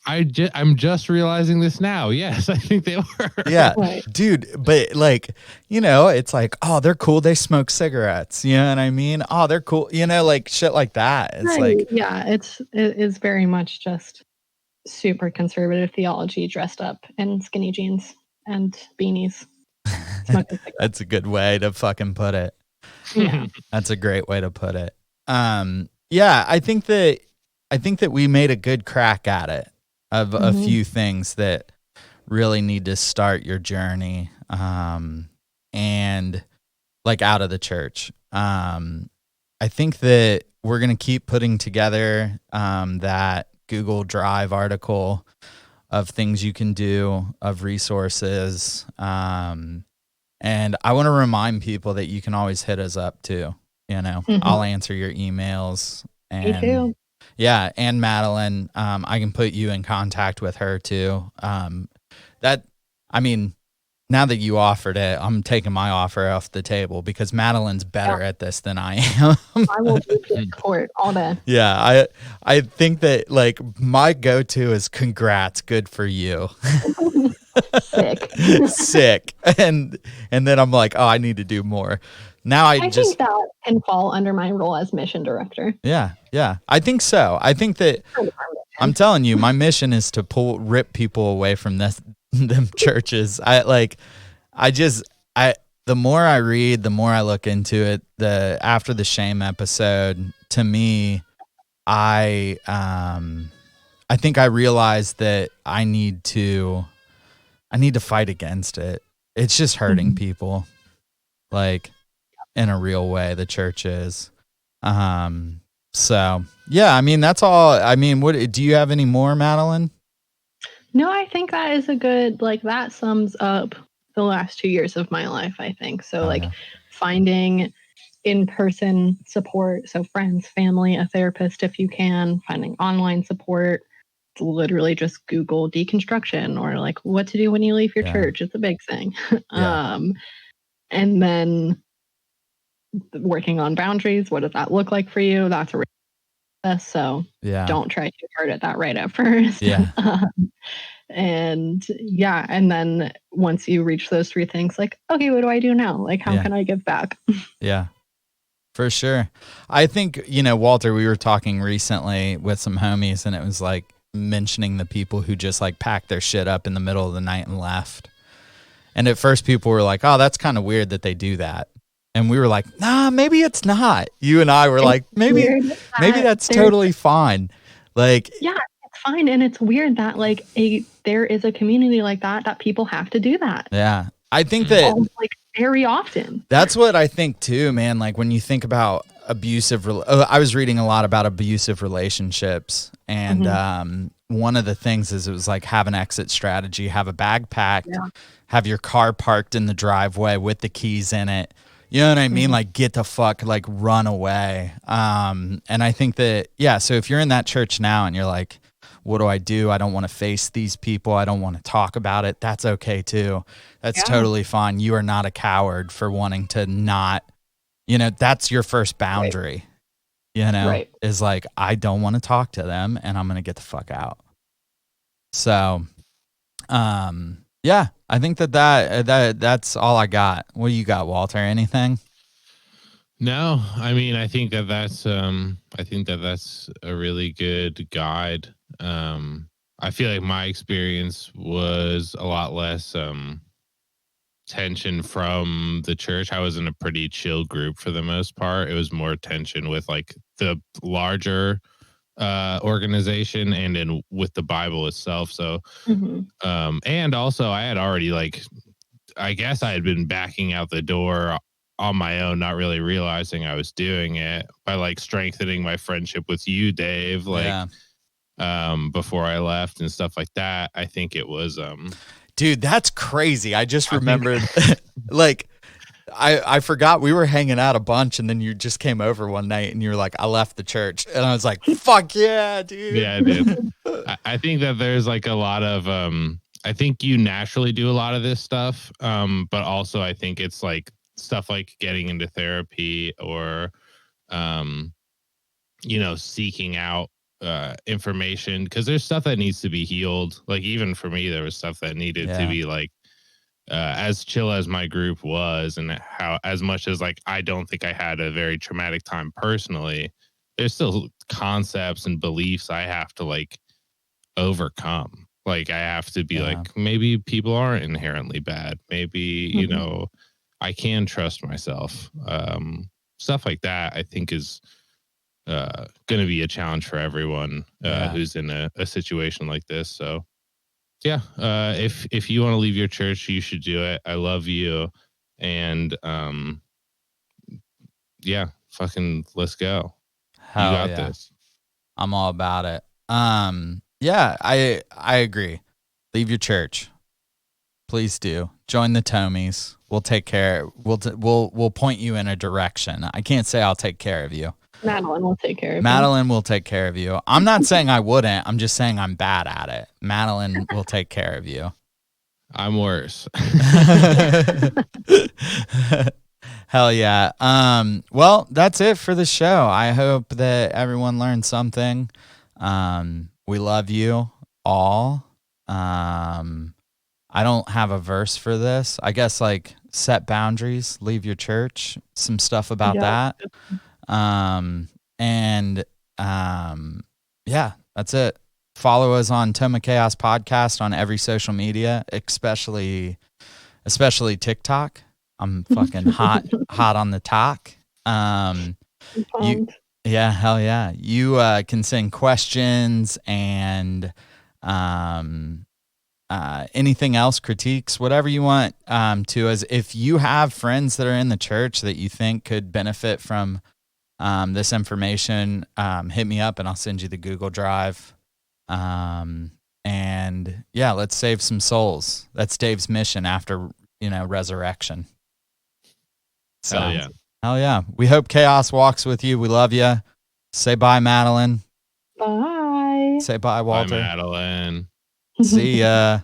I'm just realizing this now. Yes, I think they were. Yeah, dude. But it's oh, they're cool. They smoke cigarettes. You know what I mean? Oh, they're cool. Shit like that. It's yeah, it is very much just super conservative theology dressed up in skinny jeans and beanies. That's a good way to fucking put it. Yeah, that's a great way to put it. Yeah, I think that we made a good crack at it. Of a few things that really need to start your journey. And like out of the church. I think that we're going to keep putting together that Google Drive article of things you can do, of resources. And I want to remind people that you can always hit us up too. You know, I'll answer your emails. And Me too. yeah, and Madeline, I can put you in contact with her too. Now that you offered it, I'm taking my offer off the table because Madeline's better at this than I am. I will do support all day. Yeah, I think that like my go-to is congrats, good for you. Sick. And then I'm like, oh, I need to do more. Now I think that can fall under my role as mission director. Yeah. I think so. I think that I'm telling you, my mission is to rip people away from them churches. The more I read, the more I look into it. After the shame episode, to me, I think I realized that I need to fight against it. It's just hurting people, like in a real way. The church is. So yeah, I mean that's all. I mean, what do you have any more, Madeline? No, I think that is a good, like, that sums up the last 2 years of my life, I think. So, finding in-person support, so friends, family, a therapist if you can, finding online support, literally just Google deconstruction or, like, what to do when you leave your church. It's a big thing. And then working on boundaries. What does that look like for you? That's a real process. So don't try too hard at that right at first. And then once you reach those 3 things, like, okay, what do I do now? Like, how can I give back? Yeah, for sure. I think, Walter, we were talking recently with some homies and it was like mentioning the people who just like packed their shit up in the middle of the night and left. And at first people were like, oh, that's kind of weird that they do that. And we were like, nah, maybe it's not. You and I were like, maybe that's totally fine. Like, yeah, it's fine. And it's weird that like there is a community like that people have to do that. Yeah. I think that like very often. That's what I think too, man. Like when you think about I was reading a lot about abusive relationships. And one of the things is it was like have an exit strategy, have a bag packed, have your car parked in the driveway with the keys in it. You know what I mean? Like get the fuck, like run away. And I think that, so if you're in that church now and you're like, what do? I don't want to face these people. I don't want to talk about it. That's okay too. That's totally fine. You are not a coward for wanting to not, that's your first boundary, is like, I don't want to talk to them and I'm going to get the fuck out. So, I think that's all I got. What do you got, Walter? Anything? No, I mean, I think that's a really good guide. I feel like my experience was a lot less tension from the church. I was in a pretty chill group for the most part. It was more tension with like the larger organization and then with the Bible itself. So, and also I had already I guess I had been backing out the door on my own, not really realizing I was doing it by strengthening my friendship with you, Dave, before I left and stuff like that. I think it was, dude, that's crazy. I just remembered I forgot we were hanging out a bunch and then you just came over one night and you were like, I left the church. And I was like, fuck yeah, dude. Yeah, dude. I think that there's a lot of, I think you naturally do a lot of this stuff. But also I think it's stuff like getting into therapy or, seeking out information, because there's stuff that needs to be healed. Even for me, there was stuff that needed to be as chill as my group was, and how as much as I don't think I had a very traumatic time personally, there's still concepts and beliefs I have to overcome. I have to be maybe people aren't inherently bad. Maybe, I can trust myself. Stuff like that I think is going to be a challenge for everyone who's in a situation like this. So if you want to leave your church, you should do it. I love you. And yeah, fucking let's go. Hell you got yeah. this. I'm all about it. Yeah, I agree. Leave your church. Please do. Join the Tomies. We'll take care. We'll point you in a direction. I can't say I'll take care of you. Madeline will take care of you. Madeline will take care of you. I'm not saying I wouldn't. I'm just saying I'm bad at it. Madeline will take care of you. I'm worse. Hell yeah. Well, that's it for the show. I hope that everyone learned something. We love you all. I don't have a verse for this. I guess like set boundaries, leave your church, some stuff about that. Yeah, that's it. Follow us on Toma Chaos Podcast on every social media, especially TikTok. I'm fucking hot on the talk. Yeah, hell yeah. You can send questions and anything else, critiques, whatever you want to us. If you have friends that are in the church that you think could benefit from this information, hit me up and I'll send you the Google Drive. And yeah, let's save some souls. That's Dave's mission after, resurrection. So, hell yeah. We hope chaos walks with you. We love you. Say bye, Madeline. Bye. Say bye, Walter. Bye, Madeline. See ya.